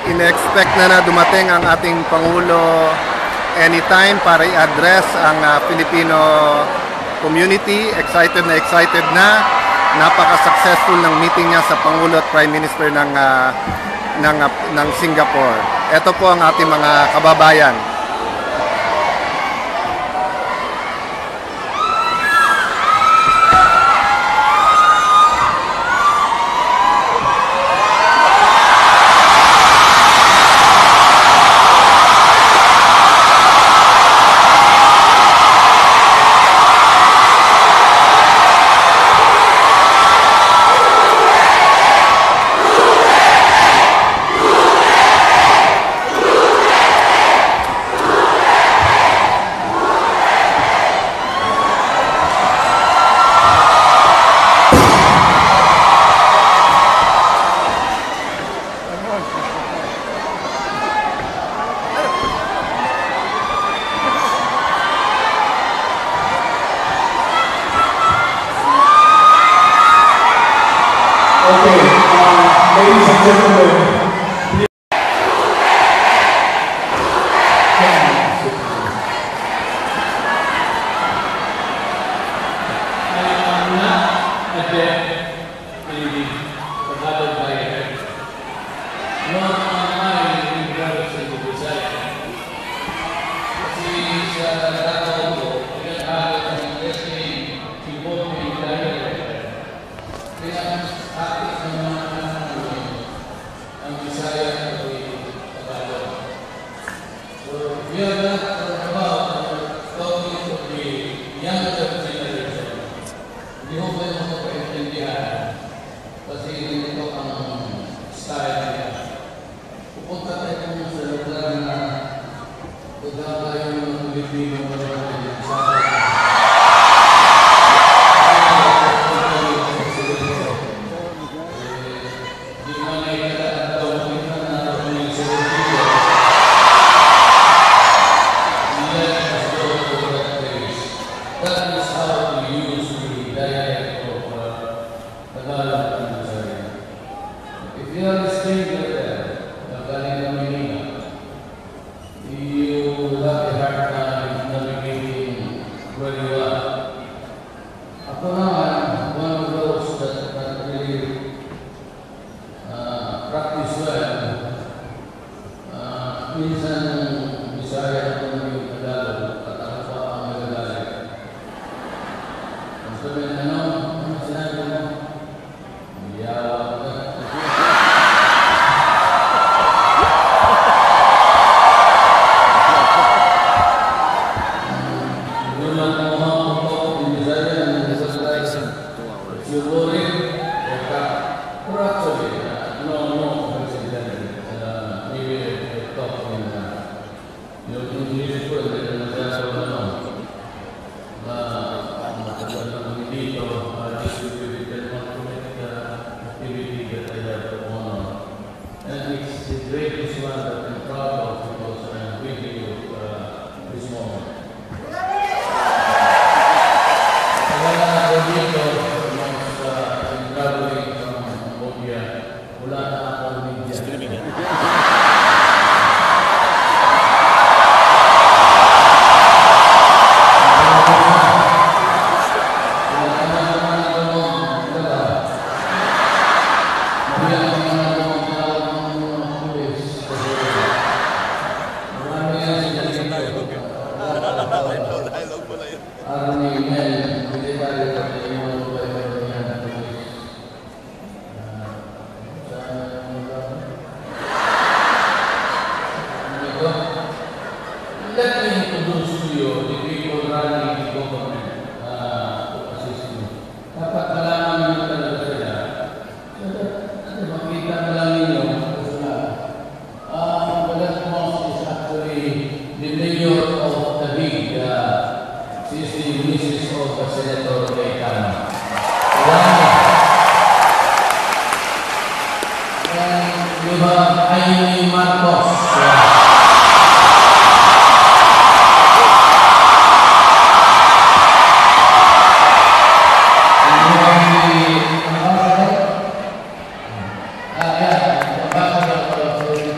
ine-expect na dumating ang ating Pangulo anytime para i-address ang Filipino community. Excited na. Napaka-successful ng meeting niya sa Pangulo at Prime Minister ng Singapore. Ito po ang ating mga kababayan. Ladies and gentlemen,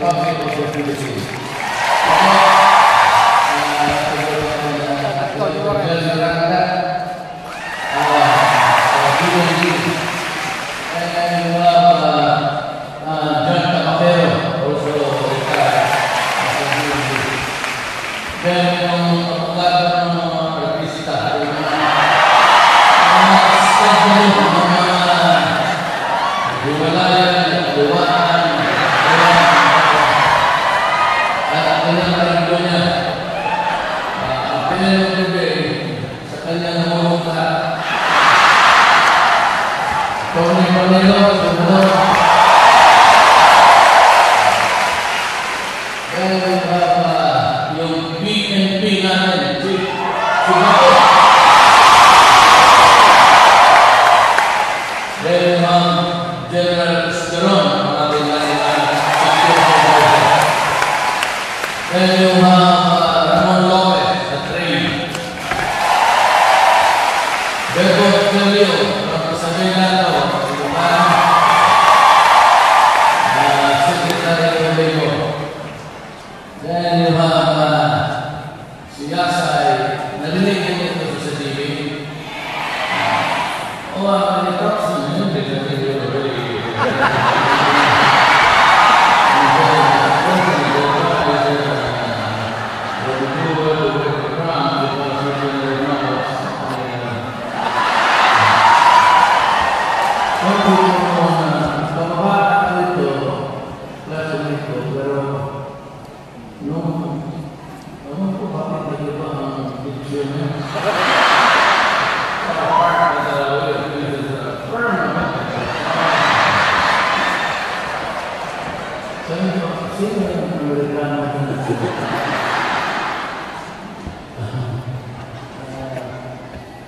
Republic the Philippines.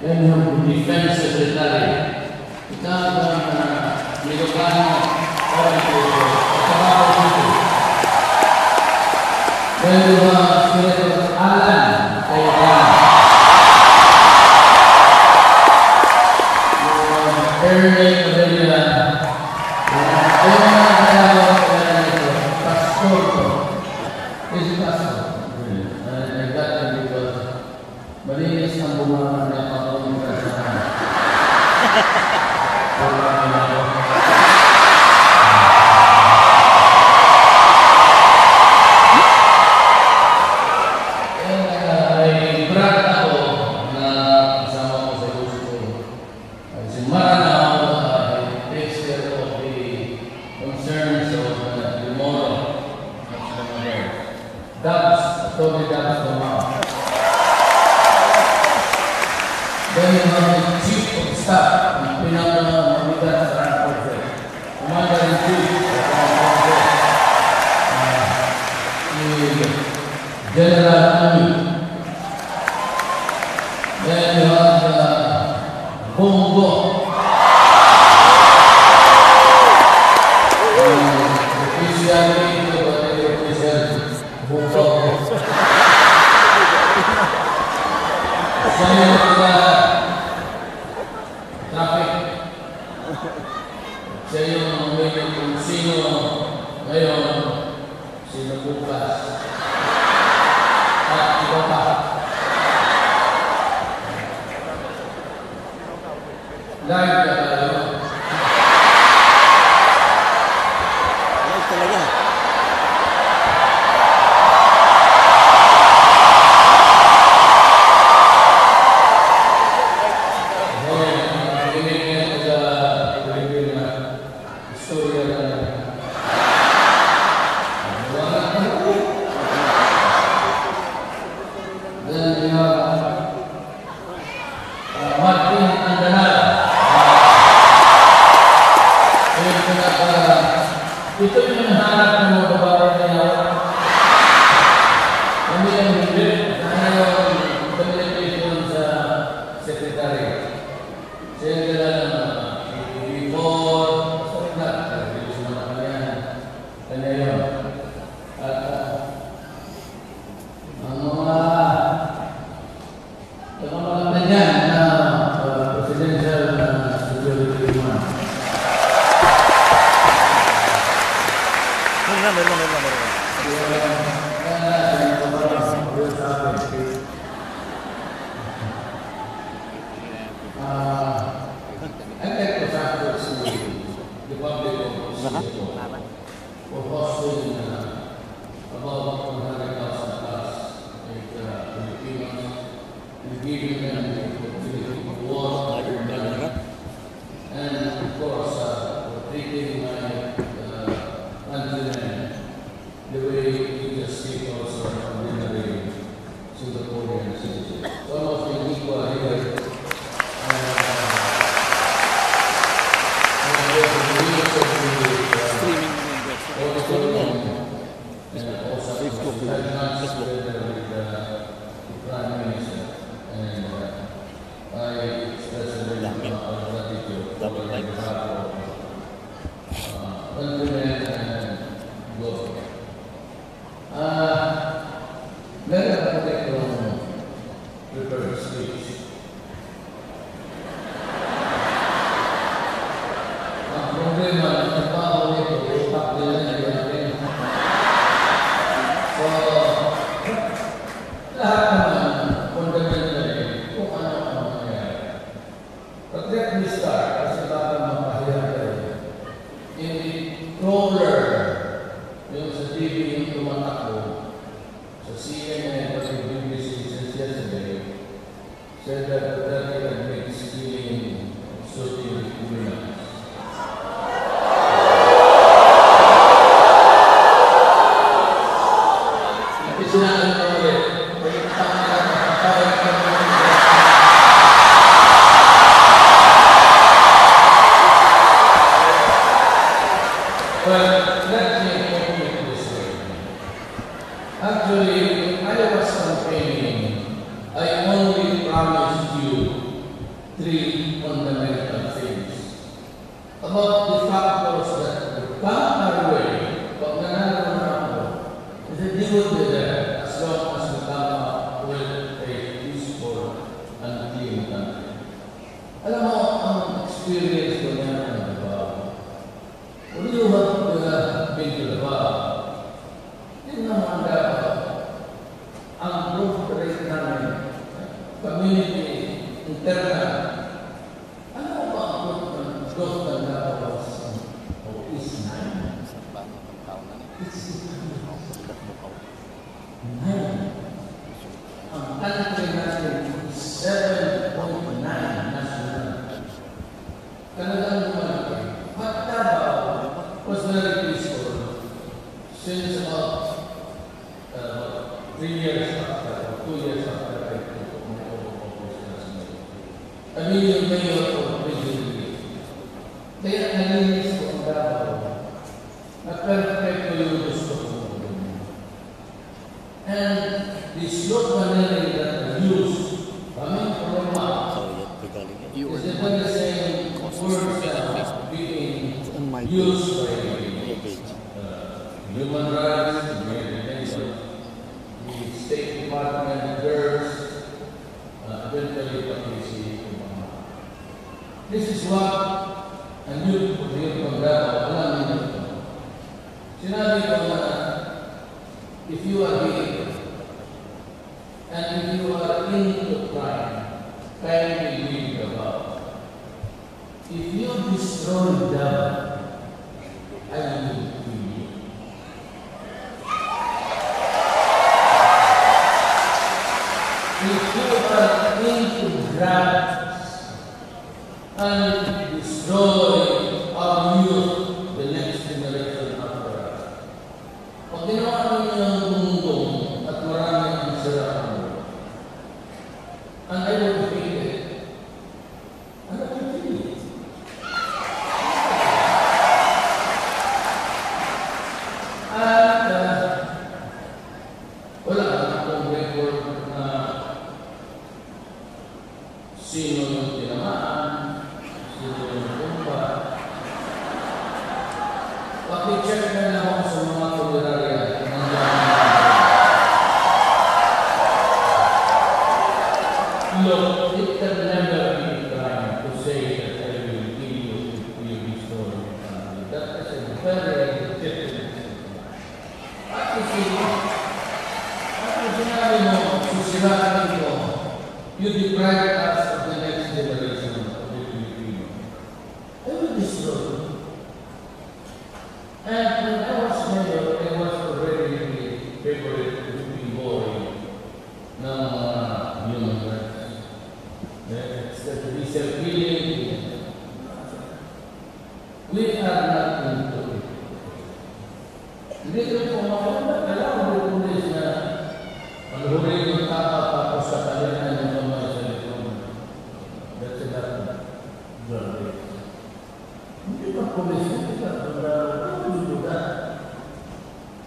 Then yung defense secretary, ito nilogano para ito dito. Then yung Senator Alan Cayetano, yung Ernie Padilla, ayun na nakatawag ito, pastor ko. Is pastor. I got him because malinis ang bumangan ng pag-umigasama. Ay brad ako na kasama ko sa gusto. Si Maranao takes care of the concerns of the moral. That's totally that's the mouth. Then you have the chief of staff, yung pinaka-mabigat sa Armed Forces. Commander-in-Chief sa Armed Forces. Si General Ami. Then you have the Bongo. Officially, whatever official, Bongo. Saya traffic. Siya yung may kung sino ngayon, sino bukas, at iba pa. Live na tayo. Live talaga. Ito yung hanap ng mga babae niya. Hindi lang hindi. Dahil yung communication sa secretary. Siya yung before, sorry na, kasi mga kanyan. Kanya yun. At ang mga na dyan na presidential security man. Meron. Isipin, ang sinabi mo, susirahan ito, you deprive us of the next generation of the Filipino. I will destroy you. And when I was mayor, I was already the favorite looking boy ng human rights. It's that we self-healing. We are not into it. Hindi ko pumakita, kailangan ko pulis na maghuli yung tapa tapos sa kalinan yung mga sa likod. That's enough. Hindi pa pulis, hindi ka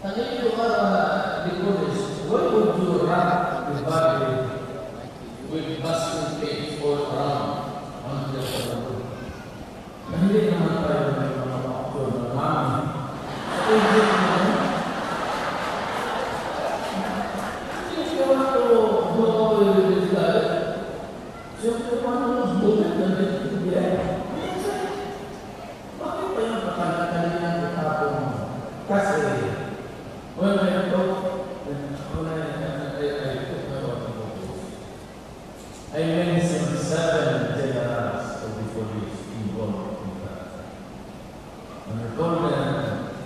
ang ito the police, why would you wrap the body with basket cakes all around on the road? Hindi naman tayo may mga aktor na mami. Sa isip mo, if you want to go away with this guy, siyempre paano mas bulat na dito? Bakit pa yung pakanakalingan ng tapon mo? Kasi, when I talk, when I took my work, I mentioned 7 generals of the police involved in that. And I told them,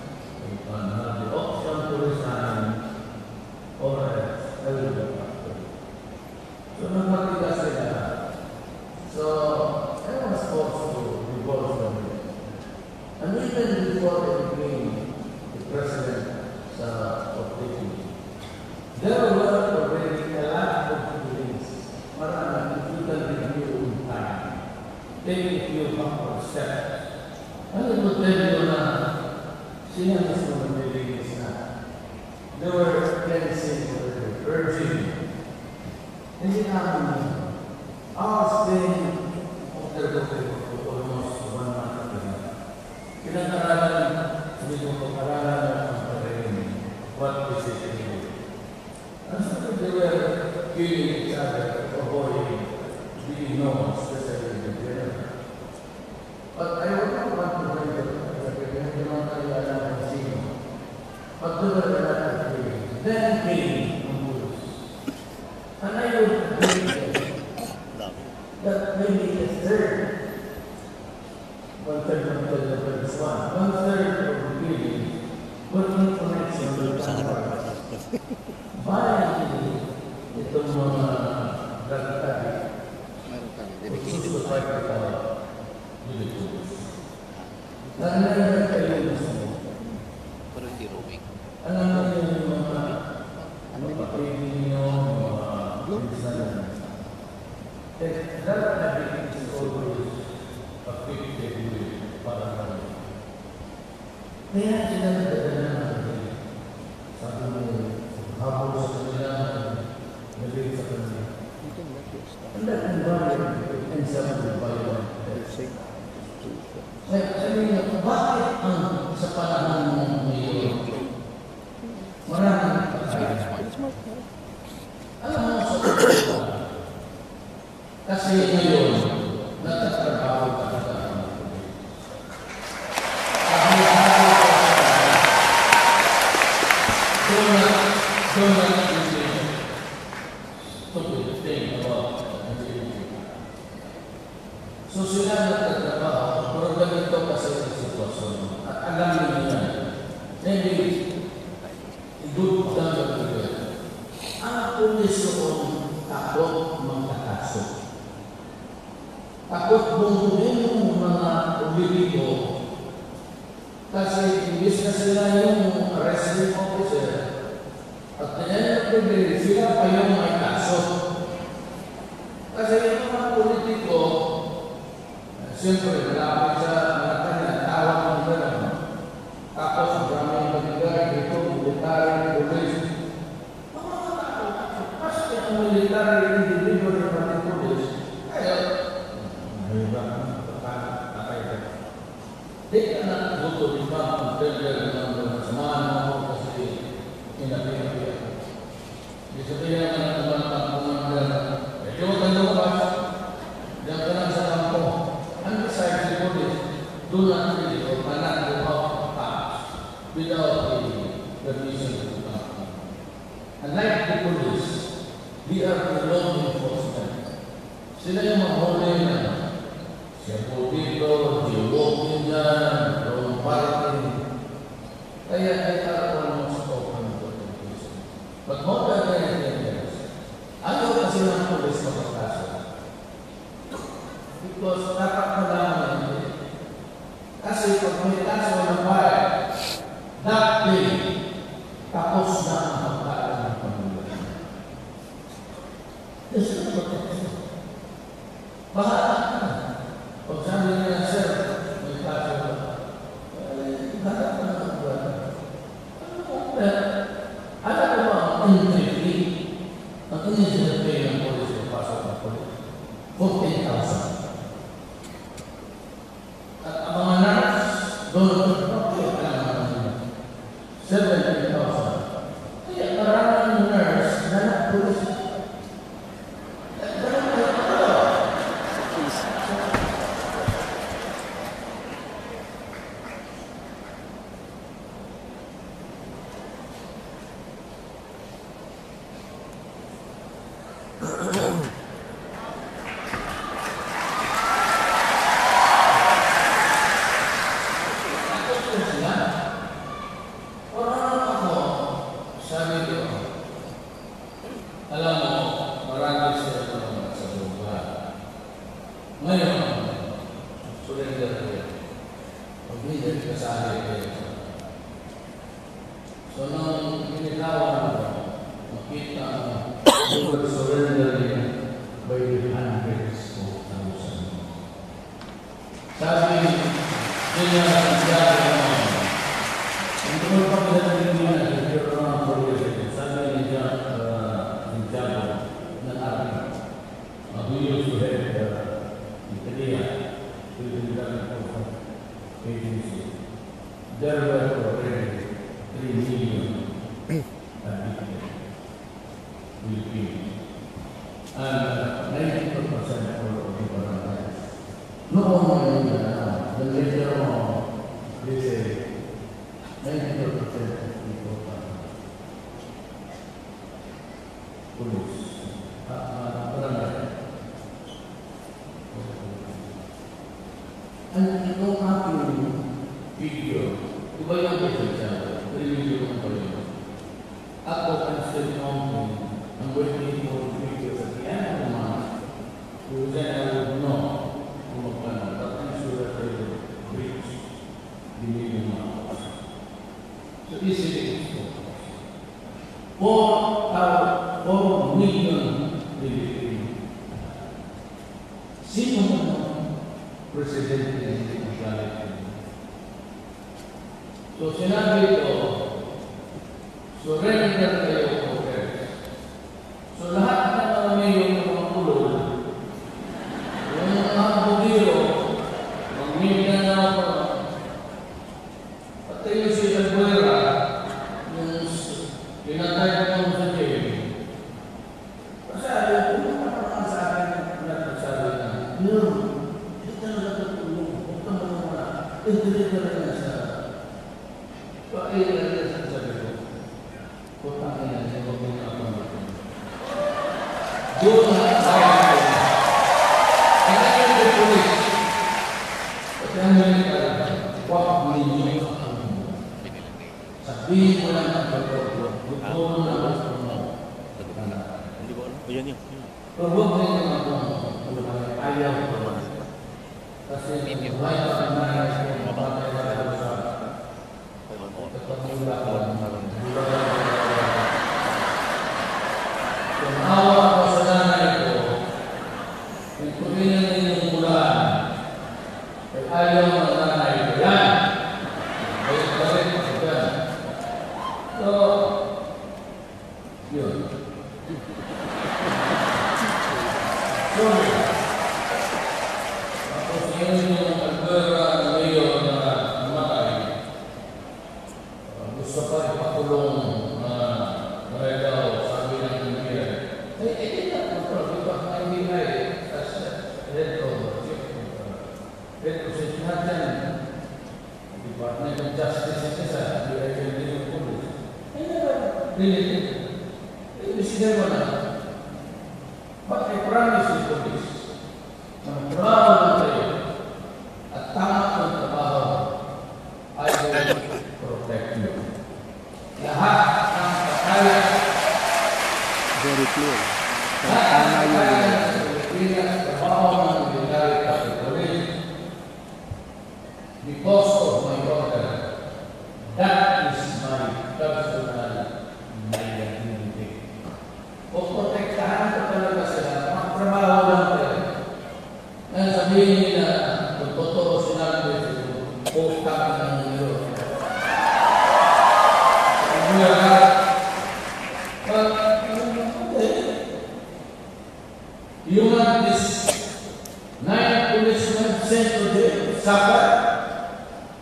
if I have the option to resign, or else, I will go after. So, nagmatigas sila. So, I was forced to divorce from it. And even before I became the president of the country, there were already a lot of things. Marami, if you can review in time, take a few backward steps. Ano ko tell you na siya mismo nagbibigis na. There were cleansing already, purging. Hindi namin I was staying after the for almost 1 month ago. Pinag-aralan, hindi ko pag-aralan ang pag-aralan. What is it anyway? And so they were killing each other, avoiding being known, especially in the general. But I would not want to bring it up, because hindi naman tayo alam ng sino. But there were a lot of killings. Then came ang police. And I would agree that maybe a third, one-third of the first one, one-third of the killings were in connection with the violently, itong mga drug-tabi, sususupply ka with the police. Nangyayari kayo mismo. Alam mo yung mga kapatid ninyo, mga pinsanan. Drug-tabi is always affected with paranoia. Kaya sila nadadala natin. Sabi mo, habang sa kanila, naging sa kanila. And that environment ends up with violence. Sabi niya, bakit ang sa panahon ng ngayon, maraming pagkakas? Alam mo sa kanila, kasi ngayon, natatrabaho ka sa kanila. Don't let stupid thing about so sila nagtatrabaho, pero ganito kasi ang sitwasyon. At alam nyo yan. Hindi, good lang gagawin. Ang pulis noon, takot magkakaso. Takot bumbuhin yung mga politiko. Kasi imbis na sila yung arresting officer, at the end of the day, sila pa yung may kaso. Kasi yung mga politiko, siyempre, malapit sa Malacanang, tawag ng gano'n. Tapos, maraming maligay, dito, military, police. Mga tao, kasi ang military, individual ng mga police, kaya, mahirap ang pagkakakailan. Di ka na gusto, di ba, ang tender ng samahan mo kasi inapinapin. Di sabihin na naman ang commander, ito ang kalabas, diyan ka lang sa kampo. And besides the police, do not really or cannot go out of the house without the permission of the Unlike the police, we are the law enforcement. Sila yung mahuli na siya po dito, walking dyan, wrong parking. Kaya ay almost open to the police. But more than anything else, ayaw kasi ng police makakaso. Because dapat malaman nila. Kasi pag may kaso ng bayan, that day, tapos na ang pagkaan ng pamilya. This is protection. Bahala ka. Pag sabi niya, sir, may kaso ba? Bahala ka na ang buwan. Alam mo ba ang entry fee? Ang initial pay ng police yung pasok ng police? 14,000. At ang mga nurse, doon, 70,000. Kaya maraming nurse na nagpulis. Alam mo, marami sila sa buhay. Ngayon, surrender kayo. Pag-leader ka sa akin kayo. So, nung pinitawa mo, makita mo, you will surrender niya by the hundreds of thousands. Sabi niya sa sabi mo, hindi mo pa pinatagin niya, if you're wrong for this, sabi niya, ng ating who used to have Italia, who is in the agency. There were already 3 million Philippines. And 92% of the Barangays. No one knew that. The later on, they say 92% of people are police. Ang itong aking video, iba yung presensya, video ng pala. Ako ang statement ang waiting for video at the end of the month, who then I would know kung magkano, but I'm sure that they will reach the million mark. So easily it's 4 million Pilipino. Sino mo presidente ng Philippines? So sinabi ito, surrender kayo po guys. So lahat ng mga mayor ng mga pulol, yung mga bugiro, mag-Mindanao pa, pati yung si Albuera, yung pinatay ko sa jail. Kasi ayaw ko naman sa akin nagsasabi na, hindi talaga tutulong, huwag ka mga hindi talaga sa bakit talaga sa sabi ko, huwag ka nga siya, huwag mo na ako natin. Doon na ayaw ko. Kaya yung the police, pati ang militar, huwag ninyo ang sabihin mo lang ang pagkakulo, huwag mo na ako mo. Hindi ko alam. Ayan yun. Pero huwag ninyo ako ayaw ko. Kasi buhay pa ang nais ko, mapatay na ako sa katapulakan. Kung awa ko sa nanay ko, kung kuminan ninyong bulan, ay ayaw ng nanay ko yan. Ay balik ko yan. So, yun. Sorry. Tapos ngayon yung Albuera na mayor na namatay, gusto pa ipakulong na daw sabi ng Imperial. Hindi na ito. Diba ang ibigay as retro session natin. Department of Justice at isa, di ay yung police. Ay naman, related. consider mo na, but I promise you to this, magtrabaho lang kayo, at tama ang trabaho, I will protect you. Lahat ng pakaya, Very clear. lahat ng pakaya sa Pilipinas, trabaho ng military category, because of my order, that is my personal liability. Poprotektahan ko talaga sila, magtrabaho lang kayo. Ngayon sabihin nila, kung totoo sinabi, utang ng iyo. You want this 9 policemen sent to jail, suffer,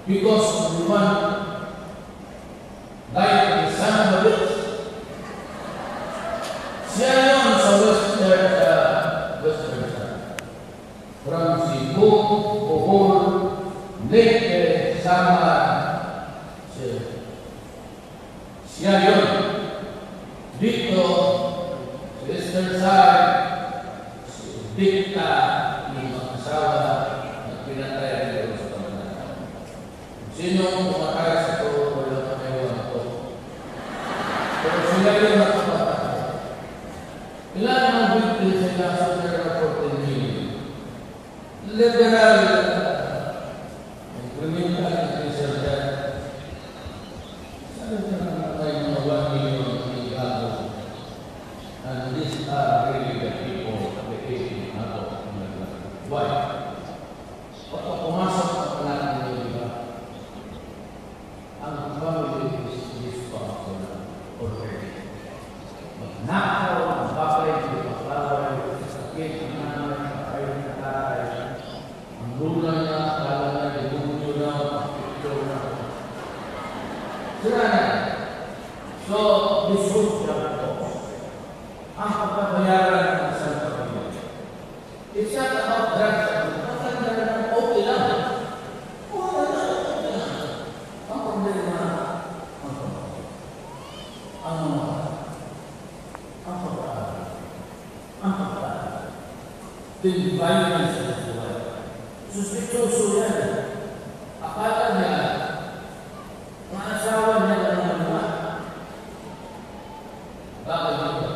because of one died of the son of a bitch. Siya yun sa western side. From Cebu, Bohol, Leyte, Samar, siya yun. Dito, sa western side, dikta yung mga asawa na pinatay nila sa pamanahan. Sino kumakaya sa ito, wala na ewan ko. Pero sila yun nakapatay. Ilan ang victims sa nasa General 14 million? Liberal, criminal increaser death. Saan na may mga 1 million na igago? And these are really the people of the age of why? Kapag pumasok ang natin yung iba, ang family is responsible already. Magnakaw, ang papay, ang sakit, ang nanay, ang papay, ang tatay, ang lula niya, kala niya, demonyo na, ang picture na. Sila na. So, this would be ang pagbabayaran ng isang pamilya. It's not about drugs. Maganda na okay lang. Okay lang. Ang problema, ang the violence of the world. Suspicioso yan. Akala niya, ang asawa niya lang naman. Bakit niya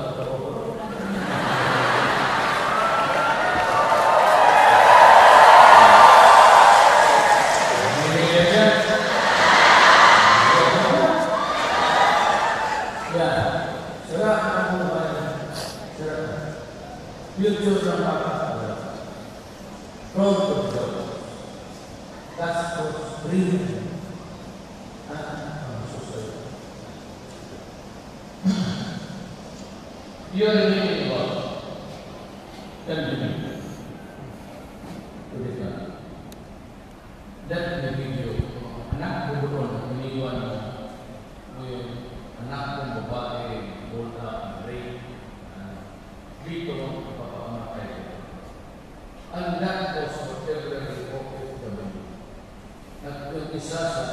future ng kapatid. Front of God. That's what's brilliant. You are living God. Can believe. That may give you anak ko doon, iniwan mo yung anak kong babae, bulta, rape, dito papamatay ko. And that was whatever he hoped to do. At yung isa sa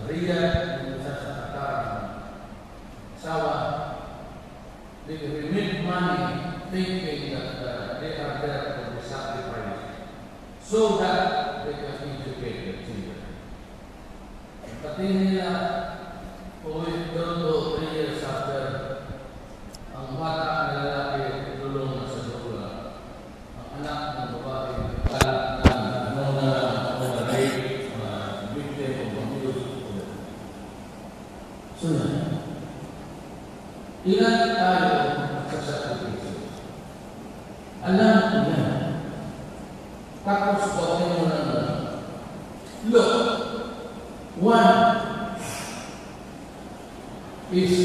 Riyadh, yung isa sa Qatar, sawa, they remit money thinking that they are there for the sacrifice so that they can educate their children. Pati nila, uwi doon to 3 years after, ang bata na lalaki tulong na sa lula. Ang anak ng babae kalat na rape, victim of abuse. So ilan tayo sa sakripisyo? Alam ko yan. Tapos bakit mo na look, one is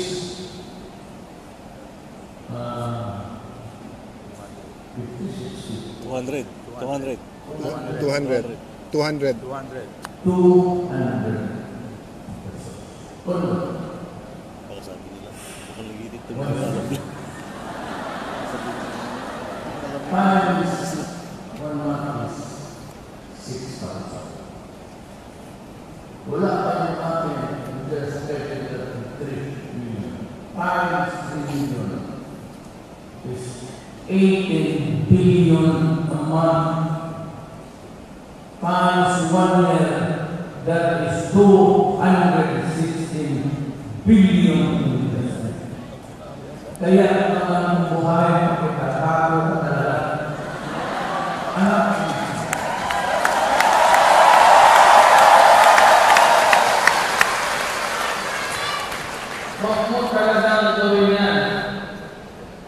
200. 200. 200. 200. Baka sabi nila, baka nagitit ito. Times 1 month is 6,000. Wala pa yung akin, just 3 million. Times 3 million. 18 billion a month times 1 year, that is 216 billion investment. Kaya ang buhay pagkatatago na talaga. Huwag mo talagang gawin yan.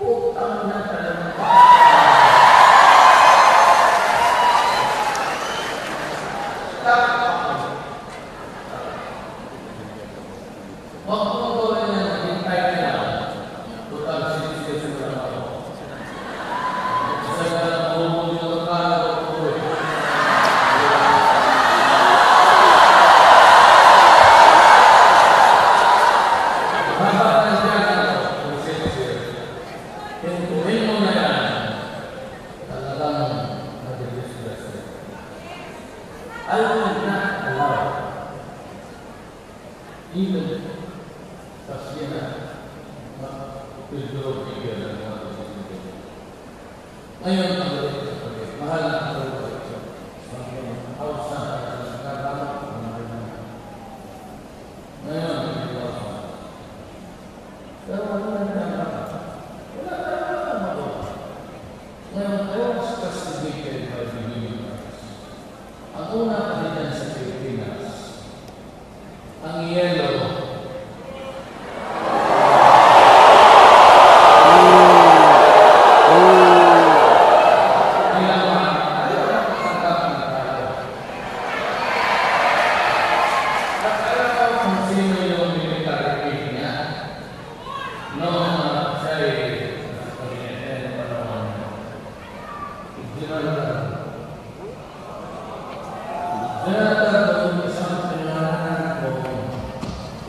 Utang na talaga. Huwag mo gawin yan. Hintay ka lang. Total 6 years na lang ako. Isa ka lang bumuli yung akala ko po eh. I will not allow even Tasina to bigger than what is in the ngayon ang galit sa pagkakas. Mahal na ang galit sa pagkakas. Outside, ngayon ang galit sa pero wala na lang. Wala na lang magawa. Ngayon, I was castigated by the universe. Ang unang kanilan sa Pilipinas, ang yellow.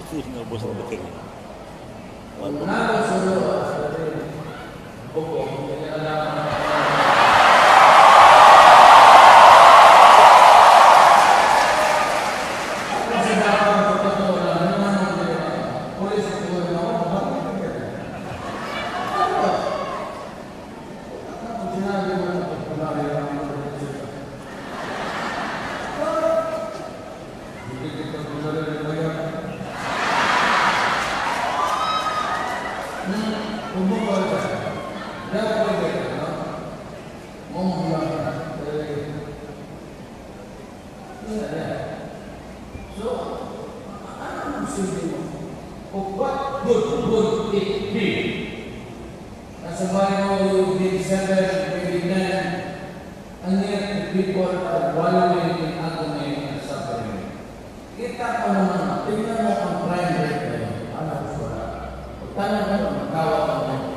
Ito yung bos ng bating. What would it be? Nasa bayan mo yung December 29, and yet the people are wallowing in agony and suffering. Kita ko naman, tingnan mo ang crime rate na yun. Ano ko wala? Tanong mo, magkawag ang mga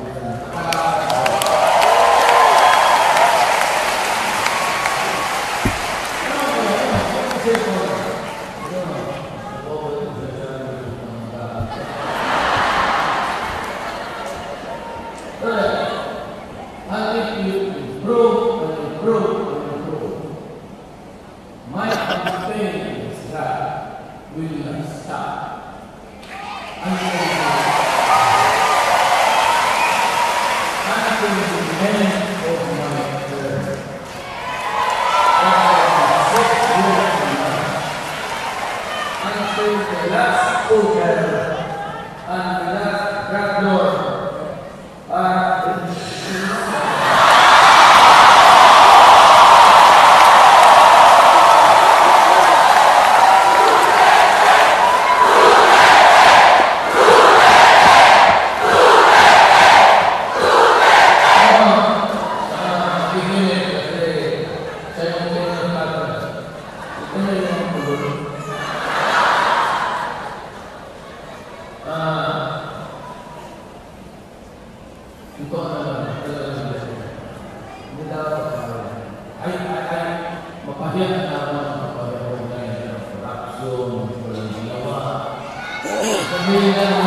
my campaign is that will not stop until the end of my term. Until the last voter and the last graduate mapahiyan na ako ng kapag-aroon na yung corruption, walang ginawa. Sabihin na